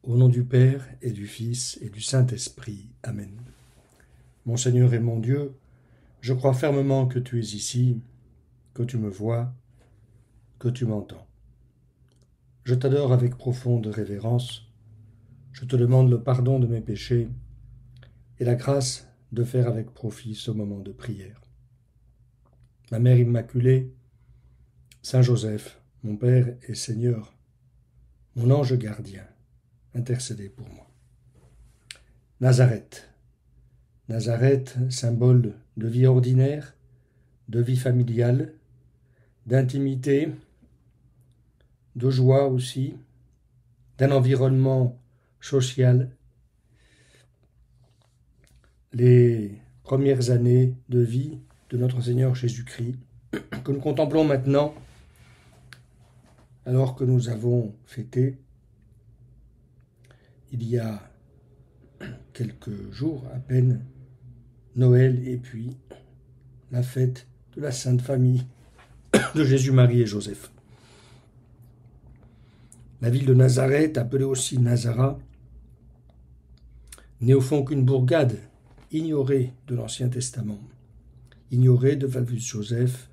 Au nom du Père et du Fils et du Saint-Esprit. Amen. Mon Seigneur et mon Dieu, je crois fermement que tu es ici, que tu me vois, que tu m'entends. Je t'adore avec profonde révérence. Je te demande le pardon de mes péchés et la grâce de faire avec profit ce moment de prière. Ma Mère Immaculée, Saint Joseph, mon Père et Seigneur, mon ange gardien, intercédez pour moi. Nazareth. Nazareth, symbole de vie ordinaire, de vie familiale, d'intimité, de joie aussi, d'un environnement social. Les premières années de vie de notre Seigneur Jésus-Christ, que nous contemplons maintenant, alors que nous avons fêté, il y a quelques jours à peine, Noël et puis la fête de la Sainte Famille de Jésus, Marie et Joseph. La ville de Nazareth, appelée aussi Nazara, n'est au fond qu'une bourgade ignorée de l'Ancien Testament, ignorée de Flavius Joseph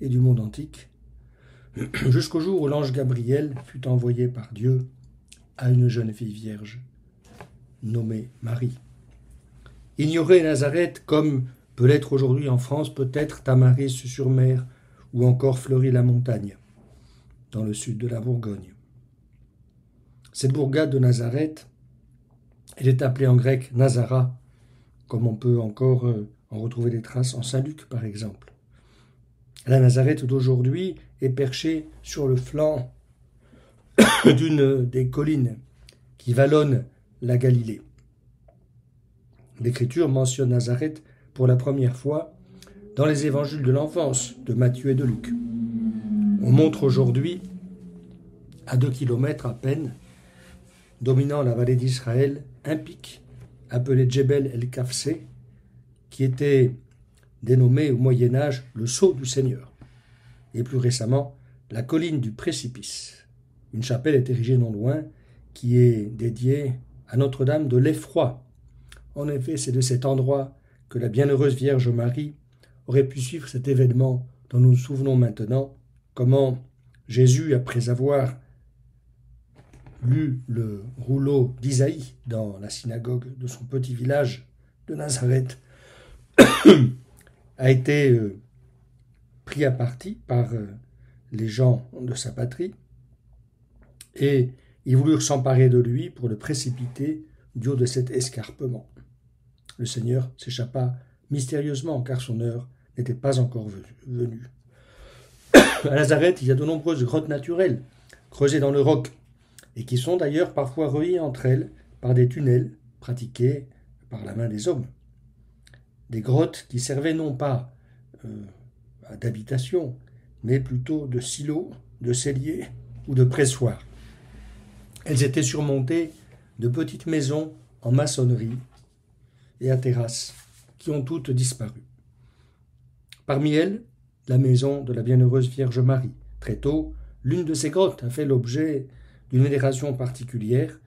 et du monde antique, jusqu'au jour où l'ange Gabriel fut envoyé par Dieu à une jeune fille vierge, nommée Marie. Ignorer Nazareth comme peut l'être aujourd'hui en France, peut-être Tamaris-sur-Mer ou encore Fleury-la-Montagne, dans le sud de la Bourgogne. Cette bourgade de Nazareth, elle est appelée en grec Nazara, comme on peut encore en retrouver des traces en Saint-Luc par exemple. La Nazareth d'aujourd'hui est perchée sur le flanc d'une des collines qui vallonnent la Galilée. L'Écriture mentionne Nazareth pour la première fois dans les évangiles de l'enfance de Matthieu et de Luc. On montre aujourd'hui, à 2 kilomètres à peine, dominant la vallée d'Israël, un pic appelé Djebel el-Kafsé, qui était dénommé au Moyen-Âge le Sceau du Seigneur, et plus récemment la colline du précipice. Une chapelle est érigée non loin qui est dédiée à Notre-Dame de l'Effroi. En effet, c'est de cet endroit que la bienheureuse Vierge Marie aurait pu suivre cet événement dont nous nous souvenons maintenant, comment Jésus, après avoir lu le rouleau d'Isaïe dans la synagogue de son petit village de Nazareth, a été pris à partie par les gens de sa patrie, et ils voulurent s'emparer de lui pour le précipiter du haut de cet escarpement. Le Seigneur s'échappa mystérieusement, car son heure n'était pas encore venue. À Nazareth, il y a de nombreuses grottes naturelles, creusées dans le roc, et qui sont d'ailleurs parfois reliées entre elles par des tunnels pratiqués par la main des hommes. Des grottes qui servaient non pas d'habitation, mais plutôt de silos, de celliers ou de pressoirs. Elles étaient surmontées de petites maisons en maçonnerie et à terrasse, qui ont toutes disparu. Parmi elles, la maison de la bienheureuse Vierge Marie. Très tôt, l'une de ces grottes a fait l'objet d'une vénération particulière.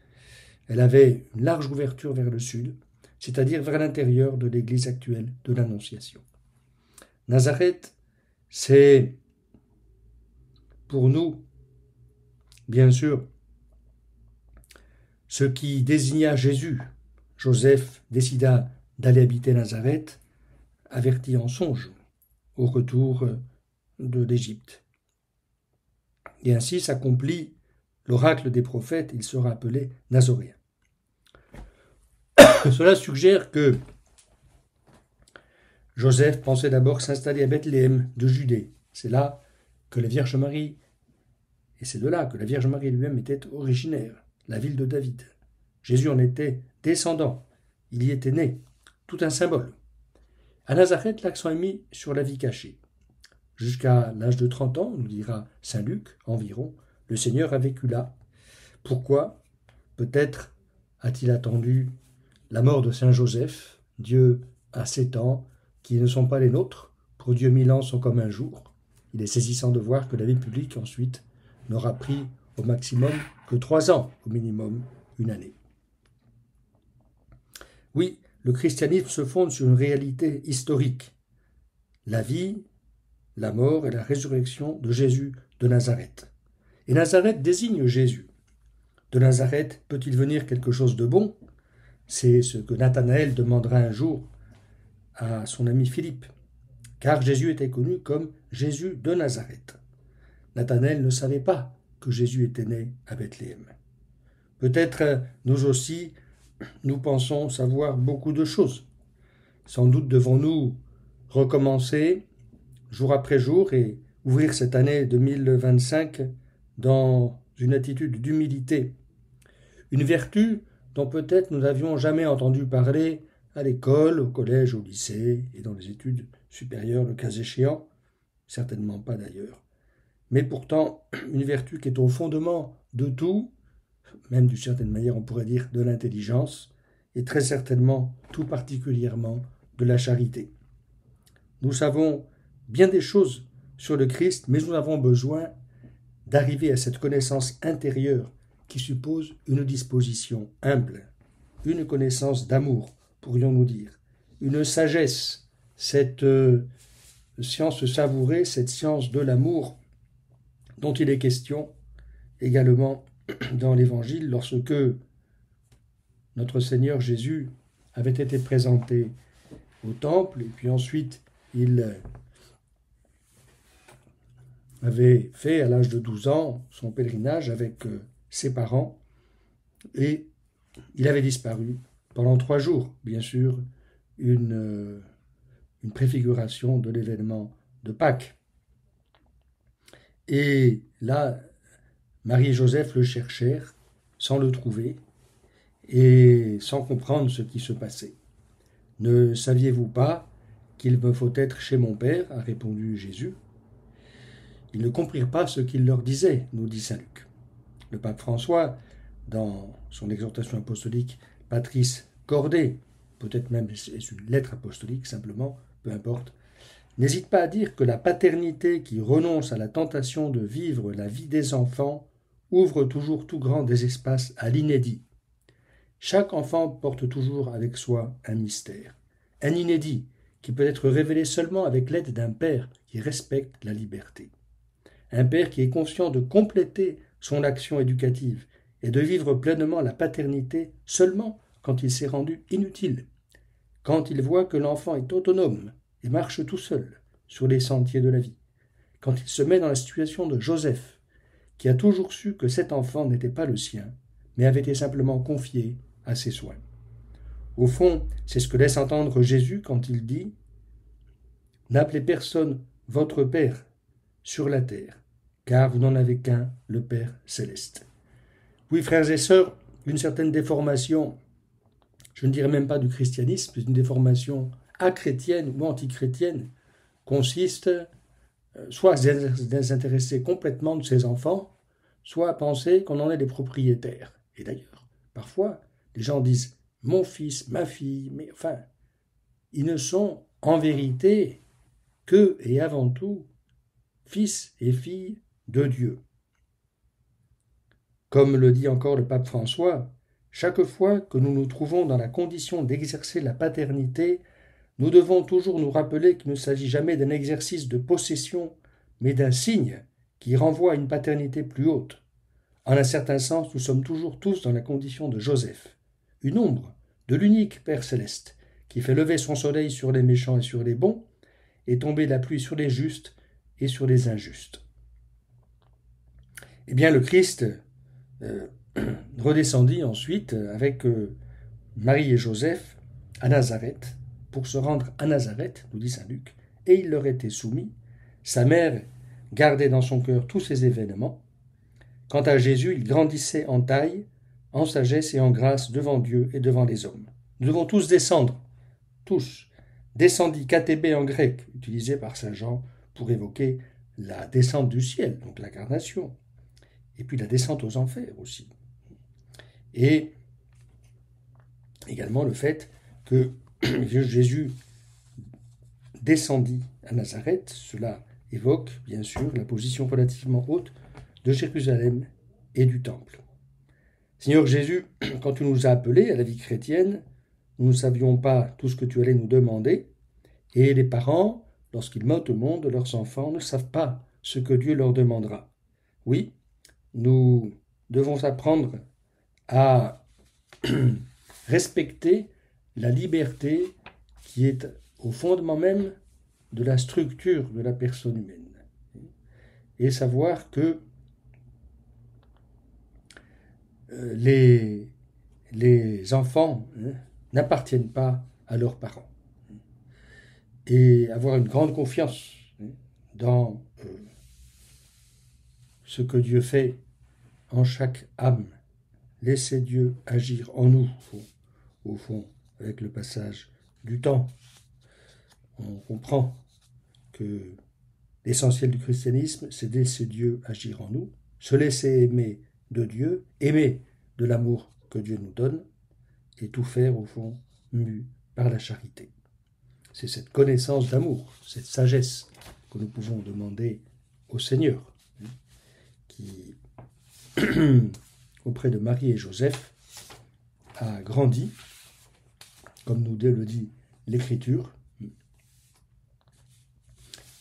Elle avait une large ouverture vers le sud, c'est-à-dire vers l'intérieur de l'église actuelle de l'Annonciation. Nazareth, c'est pour nous, bien sûr, ce qui désigna Jésus. Joseph décida d'aller habiter Nazareth, averti en songe au retour de l'Égypte. Et ainsi s'accomplit l'oracle des prophètes, il sera appelé Nazoréen. Cela suggère que Joseph pensait d'abord s'installer à Bethléem de Judée. C'est là que la Vierge Marie, et c'est de là que la Vierge Marie lui-même était originaire, la ville de David. Jésus en était descendant, il y était né, tout un symbole. À Nazareth, l'accent est mis sur la vie cachée. Jusqu'à l'âge de 30 ans, nous dira saint Luc environ, le Seigneur a vécu là. Pourquoi ? Peut-être a-t-il attendu la mort de saint Joseph. Dieu a 7 ans, qui ne sont pas les nôtres. Pour Dieu, 1000 ans sont comme un jour. Il est saisissant de voir que la vie publique, ensuite, n'aura pris au maximum que 3 ans, au minimum, une année. Oui, le christianisme se fonde sur une réalité historique. La vie, la mort et la résurrection de Jésus de Nazareth. Et Nazareth désigne Jésus. De Nazareth peut-il venir quelque chose de bon? C'est ce que Nathanaël demandera un jour à son ami Philippe, car Jésus était connu comme Jésus de Nazareth. Nathanaël ne savait pas que Jésus était né à Bethléem. Peut-être nous aussi, nous pensons savoir beaucoup de choses. Sans doute devons-nous recommencer jour après jour et ouvrir cette année 2025 dans une attitude d'humilité. Une vertu dont peut-être nous n'avions jamais entendu parler à l'école, au collège, au lycée et dans les études supérieures, le cas échéant, certainement pas d'ailleurs. Mais pourtant, une vertu qui est au fondement de tout, même d'une certaine manière on pourrait dire de l'intelligence, et très certainement, tout particulièrement, de la charité. Nous savons bien des choses sur le Christ, mais nous avons besoin d'arriver à cette connaissance intérieure qui suppose une disposition humble, une connaissance d'amour, pourrions-nous dire, une sagesse, cette science savourée, cette science de l'amour dont il est question également dans l'Évangile lorsque notre Seigneur Jésus avait été présenté au temple et puis ensuite il avait fait à l'âge de 12 ans son pèlerinage avec ses parents et il avait disparu pendant 3 jours, bien sûr, une préfiguration de l'événement de Pâques. Et là, Marie et Joseph le cherchèrent sans le trouver et sans comprendre ce qui se passait. « Ne saviez-vous pas qu'il me faut être chez mon Père ?» a répondu Jésus. Ils ne comprirent pas ce qu'il leur disait, nous dit saint Luc. Le pape François, dans son exhortation apostolique Patris Corde, peut-être même est une lettre apostolique simplement, peu importe, n'hésite pas à dire que la paternité qui renonce à la tentation de vivre la vie des enfants ouvre toujours tout grand des espaces à l'inédit. Chaque enfant porte toujours avec soi un mystère, un inédit qui peut être révélé seulement avec l'aide d'un père qui respecte la liberté. Un père qui est conscient de compléter son action éducative et de vivre pleinement la paternité seulement quand il s'est rendu inutile, quand il voit que l'enfant est autonome et marche tout seul sur les sentiers de la vie, quand il se met dans la situation de Joseph, qui a toujours su que cet enfant n'était pas le sien, mais avait été simplement confié à ses soins. Au fond, c'est ce que laisse entendre Jésus quand il dit « N'appelez personne votre Père sur la terre, car vous n'en avez qu'un, le Père céleste. » Oui, frères et sœurs, une certaine déformation, je ne dirais même pas du christianisme, mais une déformation achrétienne ou antichrétienne, consiste soit à se désintéresser complètement de ses enfants, soit à penser qu'on en est les propriétaires. Et d'ailleurs, parfois, les gens disent « mon fils, ma fille », mais enfin, ils ne sont en vérité que et avant tout fils et filles de Dieu. Comme le dit encore le pape François, chaque fois que nous nous trouvons dans la condition d'exercer la paternité, nous devons toujours nous rappeler qu'il ne s'agit jamais d'un exercice de possession, mais d'un signe qui renvoie à une paternité plus haute. En un certain sens, nous sommes toujours tous dans la condition de Joseph, une ombre de l'unique Père céleste, qui fait lever son soleil sur les méchants et sur les bons, et tomber la pluie sur les justes et sur les injustes. Eh bien, le Christ redescendit ensuite avec Marie et Joseph à Nazareth, pour se rendre à Nazareth, nous dit saint Luc, et il leur était soumis. Sa mère gardait dans son cœur tous ces événements. Quant à Jésus, il grandissait en taille, en sagesse et en grâce devant Dieu et devant les hommes. Nous devons tous descendre, tous. Descendit, katébé en grec, utilisé par saint Jean pour évoquer la descente du ciel, donc l'incarnation, et puis la descente aux enfers aussi. Et également le fait que Jésus descendit à Nazareth, cela évoque bien sûr la position relativement haute de Jérusalem et du temple. Seigneur Jésus, quand tu nous as appelés à la vie chrétienne, nous ne savions pas tout ce que tu allais nous demander, et les parents, lorsqu'ils mettent au monde leurs enfants, ne savent pas ce que Dieu leur demandera. Oui, nous devons apprendre à respecter la liberté qui est au fondement même de la structure de la personne humaine. Et savoir que les enfants n'appartiennent pas à leurs parents. Et avoir une grande confiance dans ce que Dieu fait en chaque âme. Laisser Dieu agir en nous, au fond, avec le passage du temps. On comprend que l'essentiel du christianisme, c'est de laisser Dieu agir en nous, se laisser aimer de Dieu, aimer de l'amour que Dieu nous donne, et tout faire, au fond, mu par la charité. C'est cette connaissance d'amour, cette sagesse que nous pouvons demander au Seigneur, qui, auprès de Marie et Joseph, a grandi, comme nous le dit l'Écriture,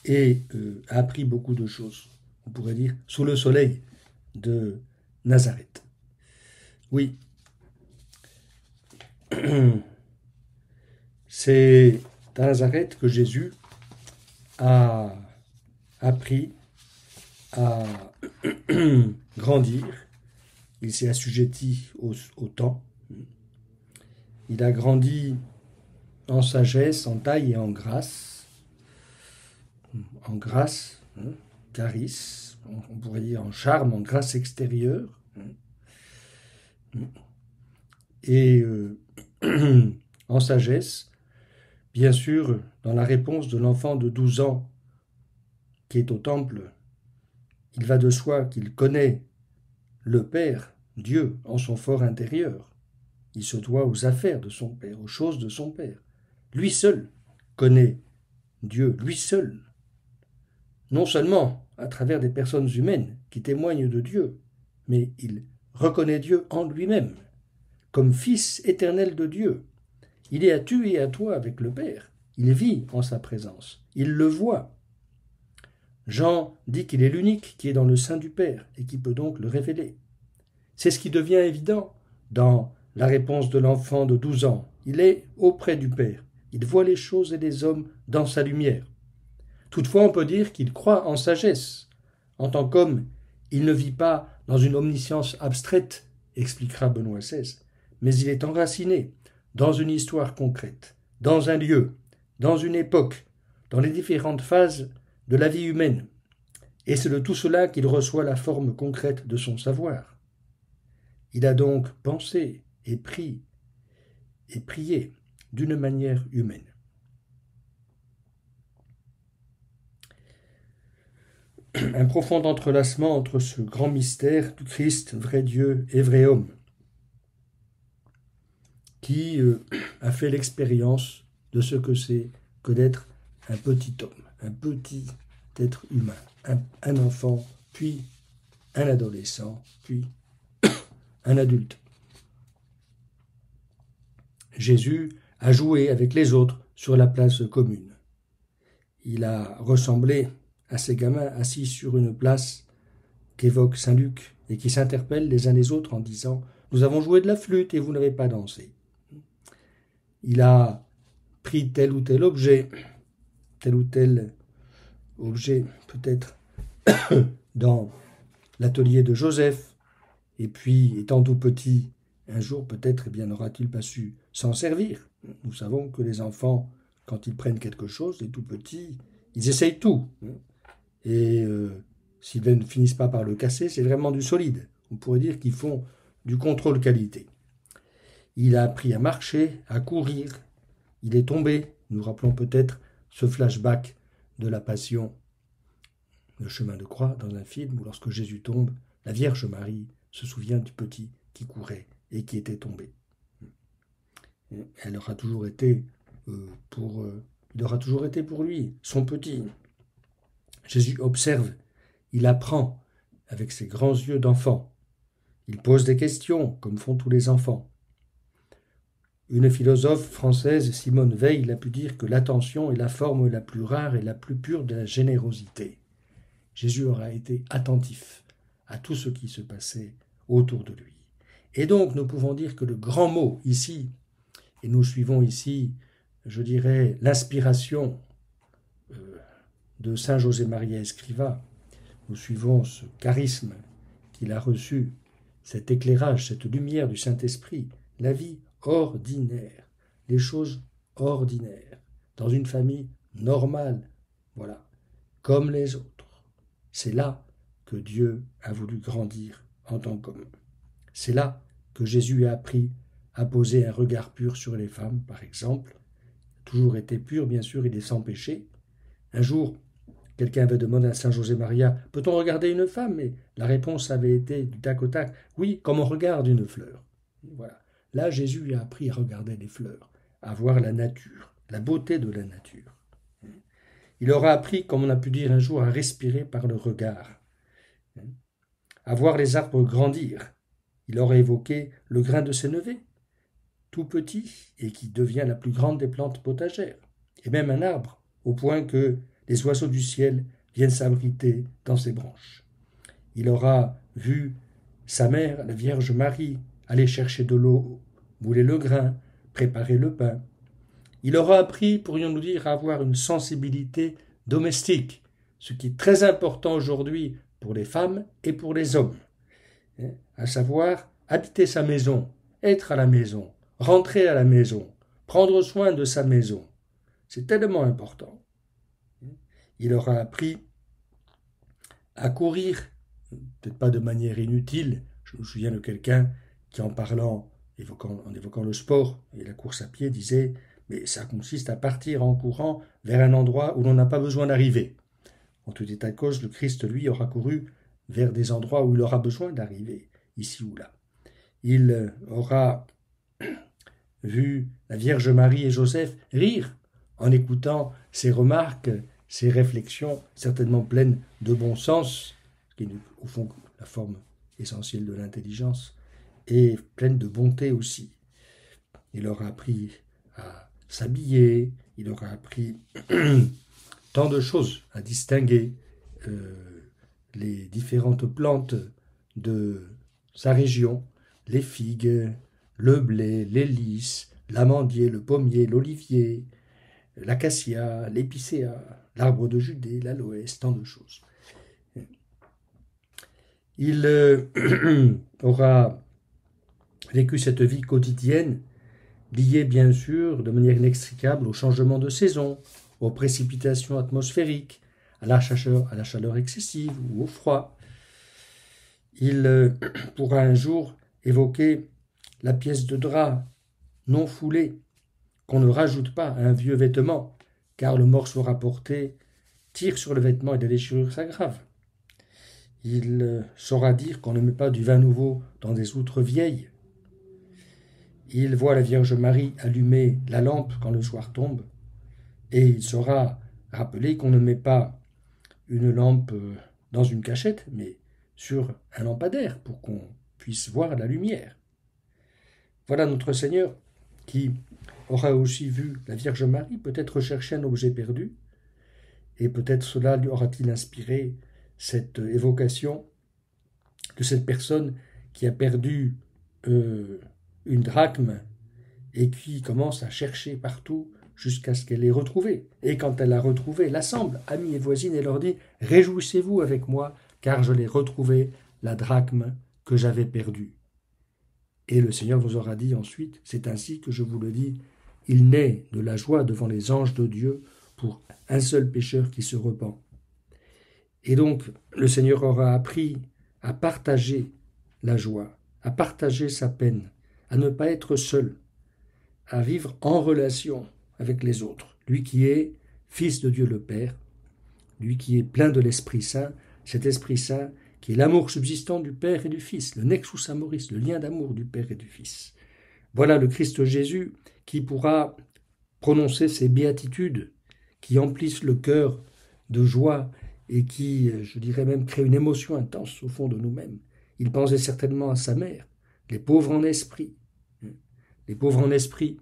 et a appris beaucoup de choses, on pourrait dire, sous le soleil de Nazareth. Oui, c'est à Nazareth que Jésus a appris à grandir. Il s'est assujetti au temps. Il a grandi en sagesse, en taille et en grâce. En grâce, charisme, on pourrait dire en charme, en grâce extérieure. Et en sagesse, bien sûr, dans la réponse de l'enfant de 12 ans qui est au temple, il va de soi qu'il connaît le Père, Dieu, en son fort intérieur. Il se doit aux affaires de son Père, aux choses de son Père. Lui seul connaît Dieu, lui seul. Non seulement à travers des personnes humaines qui témoignent de Dieu, mais il reconnaît Dieu en lui-même, comme Fils éternel de Dieu. Il est à tu et à toi avec le Père. Il vit en sa présence. Il le voit. Jean dit qu'il est l'unique qui est dans le sein du Père et qui peut donc le révéler. C'est ce qui devient évident dans la réponse de l'enfant de 12 ans. Il est auprès du Père. Il voit les choses et les hommes dans sa lumière. Toutefois, on peut dire qu'il croit en sagesse. En tant qu'homme, il ne vit pas dans une omniscience abstraite, expliquera Benoît XVI, mais il est enraciné dans une histoire concrète, dans un lieu, dans une époque, dans les différentes phases de la vie humaine. Et c'est de tout cela qu'il reçoit la forme concrète de son savoir. Il a donc pensé et prié d'une manière humaine. Un profond entrelacement entre ce grand mystère du Christ, vrai Dieu et vrai homme, qui a fait l'expérience de ce que c'est que d'être un petit homme, un petit être humain, un enfant, puis un adolescent, puis un adulte. Jésus a joué avec les autres sur la place commune. Il a ressemblé à ces gamins assis sur une place qu'évoque Saint Luc et qui s'interpellent les uns les autres en disant « Nous avons joué de la flûte et vous n'avez pas dansé ». Il a pris tel ou tel objet peut-être dans l'atelier de Joseph, et puis étant tout petit, un jour peut-être n'aura-t-il pas su s'en servir. Nous savons que les enfants, quand ils prennent quelque chose, les tout petits, ils essayent tout. Et s'ils ne finissent pas par le casser, c'est vraiment du solide. On pourrait dire qu'ils font du contrôle qualité. Il a appris à marcher, à courir. Il est tombé. Nous rappelons peut-être ce flashback de la Passion, le chemin de croix, dans un film où lorsque Jésus tombe, la Vierge Marie se souvient du petit qui courait et qui était tombé. Elle aura toujours été il aura toujours été pour lui, son petit. Jésus observe, il apprend avec ses grands yeux d'enfant. Il pose des questions, comme font tous les enfants. Une philosophe française, Simone Veil, a pu dire que l'attention est la forme la plus rare et la plus pure de la générosité. Jésus aura été attentif à tout ce qui se passait autour de lui. Et donc, nous pouvons dire que le grand mot ici, et nous suivons ici, je dirais, l'inspiration de Saint José-Maria Escrivá, nous suivons ce charisme qu'il a reçu, cet éclairage, cette lumière du Saint-Esprit, la vie ordinaire, les choses ordinaires, dans une famille normale, voilà, comme les autres. C'est là que Dieu a voulu grandir en tant qu'homme. C'est là que Jésus a appris à poser un regard pur sur les femmes, par exemple. Toujours été pur, bien sûr, il est sans péché. Un jour, quelqu'un avait demandé à Saint José-Maria, « Peut-on regarder une femme ?» Et la réponse avait été du tac au tac, « Oui, comme on regarde une fleur. » Voilà. Là, Jésus a appris à regarder les fleurs, à voir la nature, la beauté de la nature. Il aura appris, comme on a pu dire un jour, à respirer par le regard, à voir les arbres grandir. Il aura évoqué le grain de sénévé, tout petit et qui devient la plus grande des plantes potagères, et même un arbre, au point que les oiseaux du ciel viennent s'abriter dans ses branches. Il aura vu sa mère, la Vierge Marie, aller chercher de l'eau, mouler le grain, préparer le pain. Il aura appris, pourrions-nous dire, à avoir une sensibilité domestique, ce qui est très important aujourd'hui pour les femmes et pour les hommes, à savoir habiter sa maison, être à la maison, rentrer à la maison, prendre soin de sa maison. C'est tellement important. Il aura appris à courir, peut-être pas de manière inutile. Je me souviens de quelqu'un qui, en évoquant le sport et la course à pied, disait « Mais ça consiste à partir en courant vers un endroit où l'on n'a pas besoin d'arriver. » En tout état de cause, le Christ, lui, aura couru vers des endroits où il aura besoin d'arriver, ici ou là. Il aura vu la Vierge Marie et Joseph rire en écoutant ses remarques, ses réflexions, certainement pleines de bon sens, qui est au fond la forme essentielle de l'intelligence, et pleine de bonté aussi. Il aura appris à s'habiller, il aura appris tant de choses, à distinguer les différentes plantes de sa région, les figues, le blé, les lys, l'amandier, le pommier, l'olivier, l'acacia, l'épicéa, l'arbre de Judée, l'aloès, tant de choses. Il aura vécu cette vie quotidienne, liée bien sûr de manière inextricable au changement de saison, aux précipitations atmosphériques, à la chaleur excessive ou au froid. Il pourra un jour évoquer la pièce de drap non foulée, qu'on ne rajoute pas à un vieux vêtement, car le morceau rapporté tire sur le vêtement et la déchirure s'aggrave. Il saura dire qu'on ne met pas du vin nouveau dans des outres vieilles. Il voit la Vierge Marie allumer la lampe quand le soir tombe, et il saura rappeler qu'on ne met pas une lampe dans une cachette, mais sur un lampadaire pour qu'on puisse voir la lumière. Voilà notre Seigneur qui aura aussi vu la Vierge Marie peut-être rechercher un objet perdu, et peut-être cela lui aura-t-il inspiré cette évocation de cette personne qui a perdu une drachme et qui commence à chercher partout jusqu'à ce qu'elle l'ait retrouvée. Et quand elle l'a retrouvée, elle l'assemble, amis et voisines, et leur dit « Réjouissez-vous avec moi, car je l'ai retrouvée, la drachme que j'avais perdue. » Et le Seigneur vous aura dit ensuite « C'est ainsi que je vous le dis, il naît de la joie devant les anges de Dieu pour un seul pécheur qui se repent. » Et donc, le Seigneur aura appris à partager la joie, à partager sa peine, à ne pas être seul, à vivre en relation avec les autres. Lui qui est Fils de Dieu le Père, lui qui est plein de l'Esprit Saint, cet Esprit Saint qui est l'amour subsistant du Père et du Fils, le nexus amoris, le lien d'amour du Père et du Fils. Voilà le Christ Jésus qui pourra prononcer ces béatitudes qui emplissent le cœur de joie et qui, je dirais même, créent une émotion intense au fond de nous-mêmes. Il pensait certainement à sa mère, les pauvres en esprit. Les pauvres en esprit,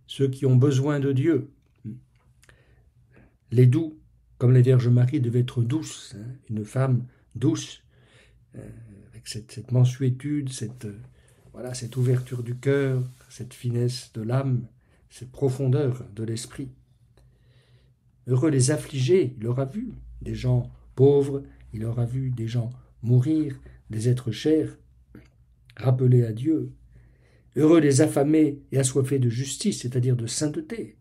ceux qui ont besoin de Dieu. Les doux, comme la Vierge Marie devait être douce, une femme douce, avec cette mansuétude, cette ouverture du cœur, cette finesse de l'âme, cette profondeur de l'esprit. Heureux les affligés, il aura vu des gens pauvres, il aura vu des gens mourir, des êtres chers, rappelés à Dieu. Heureux les affamés et assoiffés de justice, c'est-à-dire de sainteté.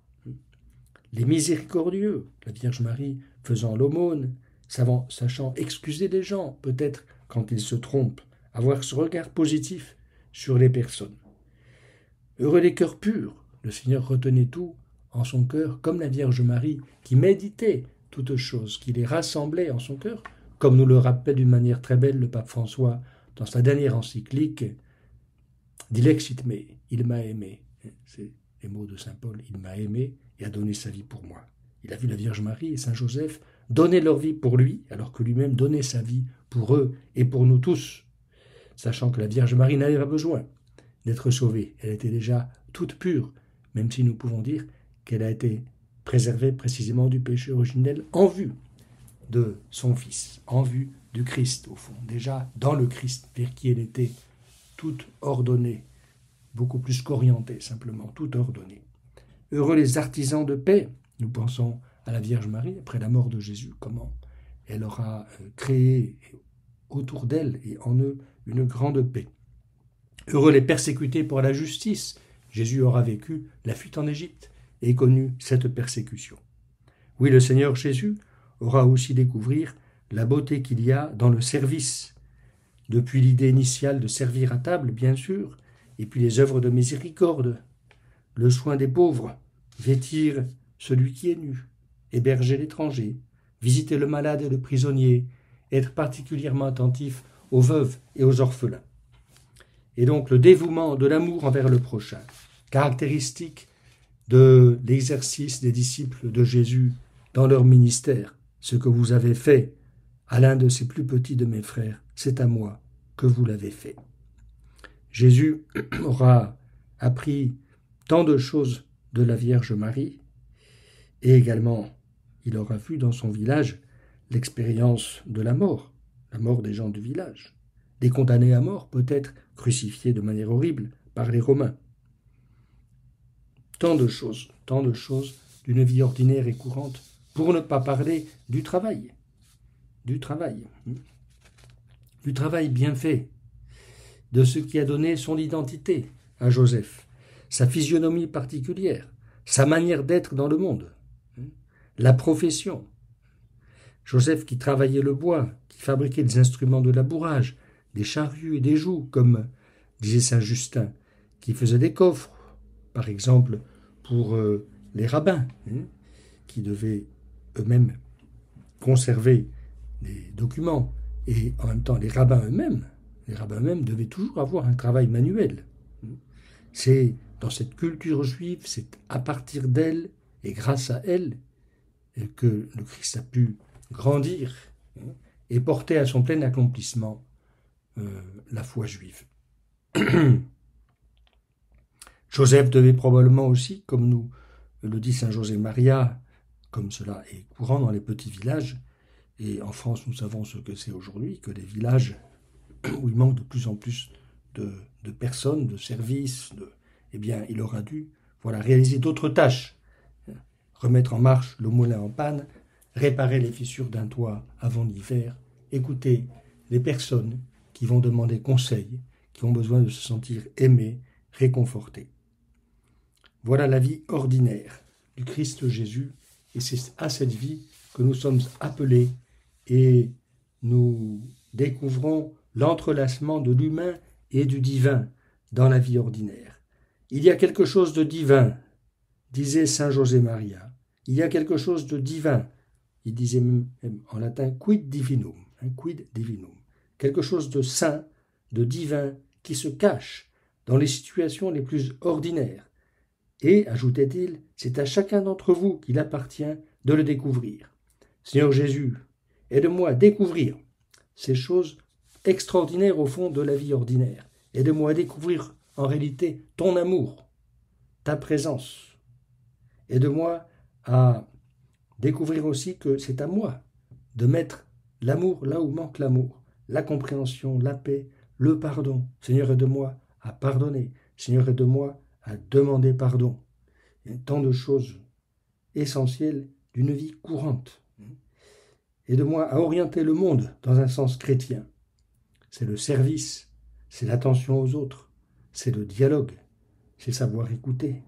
Les miséricordieux, la Vierge Marie faisant l'aumône, sachant excuser les gens, peut-être quand ils se trompent, avoir ce regard positif sur les personnes. Heureux les cœurs purs, le Seigneur retenait tout en son cœur, comme la Vierge Marie, qui méditait toutes choses, qui les rassemblait en son cœur, comme nous le rappelle d'une manière très belle le pape François dans sa dernière encyclique, Dilexit me, il m'a aimé. C'est les mots de saint Paul, il m'a aimé et a donné sa vie pour moi. Il a vu la Vierge Marie et saint Joseph donner leur vie pour lui, alors que lui-même donnait sa vie pour eux et pour nous tous, sachant que la Vierge Marie n'avait pas besoin d'être sauvée. Elle était déjà toute pure, même si nous pouvons dire qu'elle a été préservée précisément du péché originel en vue de son Fils, en vue du Christ au fond, déjà dans le Christ, vers qui elle était toute ordonnée, beaucoup plus qu'orientée simplement, toute ordonnée. Heureux les artisans de paix, nous pensons à la Vierge Marie, après la mort de Jésus, comment elle aura créé autour d'elle et en eux une grande paix. Heureux les persécutés pour la justice, Jésus aura vécu la fuite en Égypte et connu cette persécution. Oui, le Seigneur Jésus aura aussi découvert la beauté qu'il y a dans le service, depuis l'idée initiale de servir à table, bien sûr, et puis les œuvres de miséricorde, le soin des pauvres, vêtir celui qui est nu, héberger l'étranger, visiter le malade et le prisonnier, être particulièrement attentif aux veuves et aux orphelins. Et donc le dévouement de l'amour envers le prochain, caractéristique de l'exercice des disciples de Jésus dans leur ministère. Ce que vous avez fait à l'un de ces plus petits de mes frères, c'est à moi que vous l'avez fait. Jésus aura appris tant de choses de la Vierge Marie, et également il aura vu dans son village l'expérience de la mort des gens du village, des condamnés à mort, peut-être crucifiés de manière horrible par les Romains. Tant de choses d'une vie ordinaire et courante, pour ne pas parler du travail bien fait, de ce qui a donné son identité à Joseph, sa physionomie particulière, sa manière d'être dans le monde, la profession. Joseph qui travaillait le bois, qui fabriquait des instruments de labourage, des charrues et des jougs, comme disait saint Justin, qui faisait des coffres, par exemple pour les rabbins, qui devaient eux-mêmes conserver les documents, et en même temps les rabbins eux-mêmes devaient toujours avoir un travail manuel. C'est dans cette culture juive, c'est à partir d'elle et grâce à elle que le Christ a pu grandir et porter à son plein accomplissement la foi juive. Joseph devait probablement aussi, comme nous le dit saint José Maria, comme cela est courant dans les petits villages, et en France nous savons ce que c'est aujourd'hui, que les villages où il manque de plus en plus de personnes, de services, eh bien il aura dû réaliser d'autres tâches, remettre en marche le moulin en panne, réparer les fissures d'un toit avant l'hiver, écouter les personnes qui vont demander conseil, qui ont besoin de se sentir aimées, réconfortées. Voilà la vie ordinaire du Christ Jésus, et c'est à cette vie que nous sommes appelés, et nous découvrons l'entrelacement de l'humain et du divin dans la vie ordinaire. Il y a quelque chose de divin, disait saint José Maria. Il y a quelque chose de divin. Il disait même en latin quid divinum, quid divinum. Quelque chose de saint, de divin, qui se cache dans les situations les plus ordinaires. Et, ajoutait-il, c'est à chacun d'entre vous qu'il appartient de le découvrir. Seigneur Jésus, aide-moi à découvrir ces choses extraordinaire au fond de la vie ordinaire. Aide-moi à découvrir en réalité ton amour, ta présence. Aide-moi à découvrir aussi que c'est à moi de mettre l'amour là où manque l'amour, la compréhension, la paix, le pardon. Seigneur, aide-moi à pardonner. Seigneur, aide-moi à demander pardon. Il y a tant de choses essentielles d'une vie courante. Aide-moi à orienter le monde dans un sens chrétien. C'est le service, c'est l'attention aux autres, c'est le dialogue, c'est savoir écouter,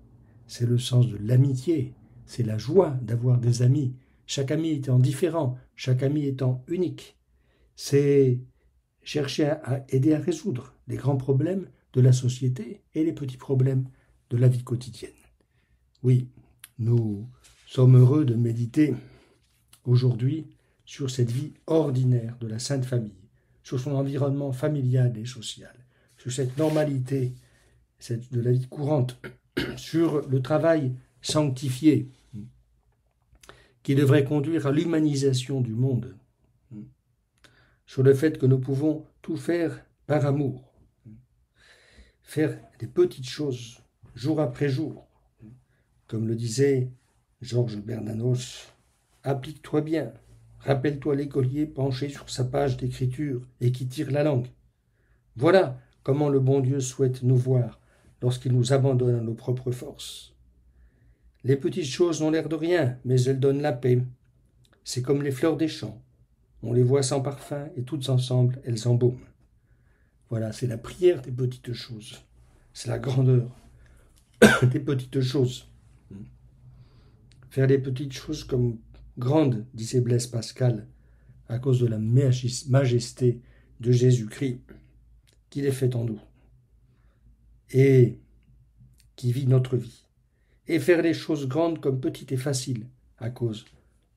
c'est le sens de l'amitié, c'est la joie d'avoir des amis, chaque ami étant différent, chaque ami étant unique. C'est chercher à aider à résoudre les grands problèmes de la société et les petits problèmes de la vie quotidienne. Oui, nous sommes heureux de méditer aujourd'hui sur cette vie ordinaire de la Sainte Famille, sur son environnement familial et social, sur cette normalité de la vie courante, sur le travail sanctifié qui devrait conduire à l'humanisation du monde, sur le fait que nous pouvons tout faire par amour, faire des petites choses jour après jour. Comme le disait Georges Bernanos, applique-toi bien, rappelle-toi l'écolier penché sur sa page d'écriture et qui tire la langue. Voilà comment le bon Dieu souhaite nous voir lorsqu'il nous abandonne à nos propres forces. Les petites choses n'ont l'air de rien, mais elles donnent la paix. C'est comme les fleurs des champs. On les voit sans parfum et toutes ensemble, elles embaument. Voilà, c'est la prière des petites choses. C'est la grandeur des petites choses. Faire des petites choses comme grandes, disait Blaise Pascal, à cause de la majesté de Jésus-Christ, qu'il est fait en nous et qui vit notre vie. Et faire des choses grandes comme petites et faciles à cause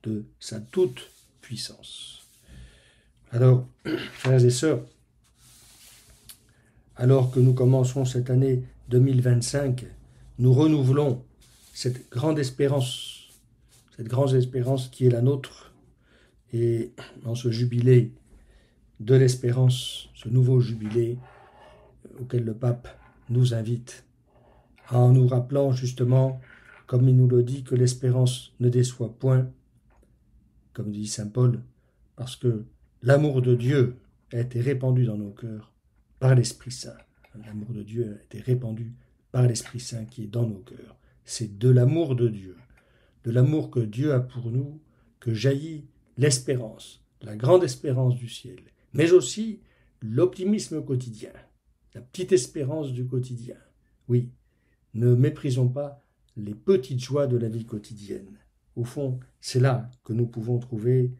de sa toute puissance. Alors, frères et sœurs, alors que nous commençons cette année 2025, nous renouvelons cette grande espérance qui est la nôtre. Et dans ce jubilé de l'espérance, ce nouveau jubilé auquel le pape nous invite, en nous rappelant justement, comme il nous le dit, que l'espérance ne déçoit point, comme dit saint Paul, parce que l'amour de Dieu a été répandu dans nos cœurs par l'Esprit Saint. L'amour de Dieu a été répandu par l'Esprit Saint qui est dans nos cœurs. C'est de l'amour de Dieu, de l'amour que Dieu a pour nous, que jaillit l'espérance, la grande espérance du ciel, mais aussi l'optimisme quotidien, la petite espérance du quotidien. Oui, ne méprisons pas les petites joies de la vie quotidienne. Au fond, c'est là que nous pouvons trouver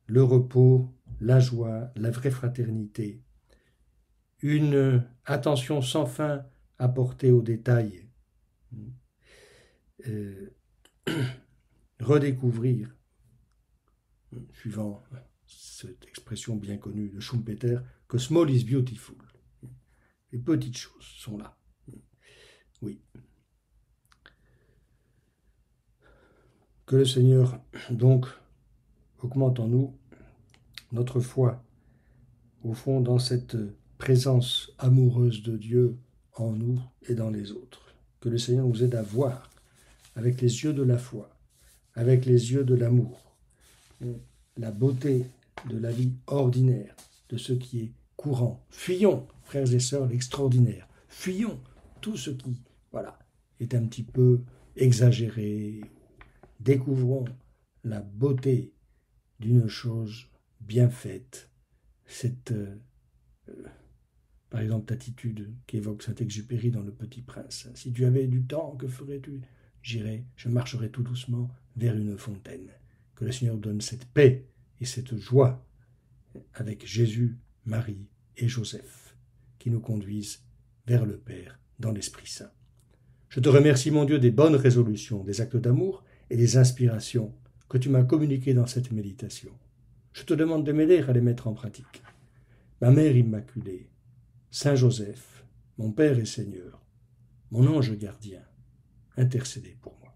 le repos, la joie, la vraie fraternité, une attention sans fin apportée aux détails, redécouvrir, suivant cette expression bien connue de Schumpeter, que small is beautiful. Les petites choses sont là. Oui. Que le Seigneur, donc, augmente en nous notre foi, au fond, dans cette présence amoureuse de Dieu en nous et dans les autres. Que le Seigneur nous aide à voir avec les yeux de la foi, avec les yeux de l'amour, la beauté de la vie ordinaire, de ce qui est courant. Fuyons, frères et sœurs, l'extraordinaire. Fuyons tout ce qui, est un petit peu exagéré. Découvrons la beauté d'une chose bien faite. Cette, par exemple, attitude qu'évoque Saint-Exupéry dans Le Petit Prince. Si tu avais du temps, que ferais-tu ? Je marcherai tout doucement vers une fontaine. Que le Seigneur donne cette paix et cette joie avec Jésus, Marie et Joseph, qui nous conduisent vers le Père dans l'Esprit Saint. Je te remercie, mon Dieu, des bonnes résolutions, des actes d'amour et des inspirations que tu m'as communiquées dans cette méditation. Je te demande de m'aider à les mettre en pratique. Ma Mère Immaculée, Saint Joseph, mon Père et Seigneur, mon ange gardien, intercédez pour moi.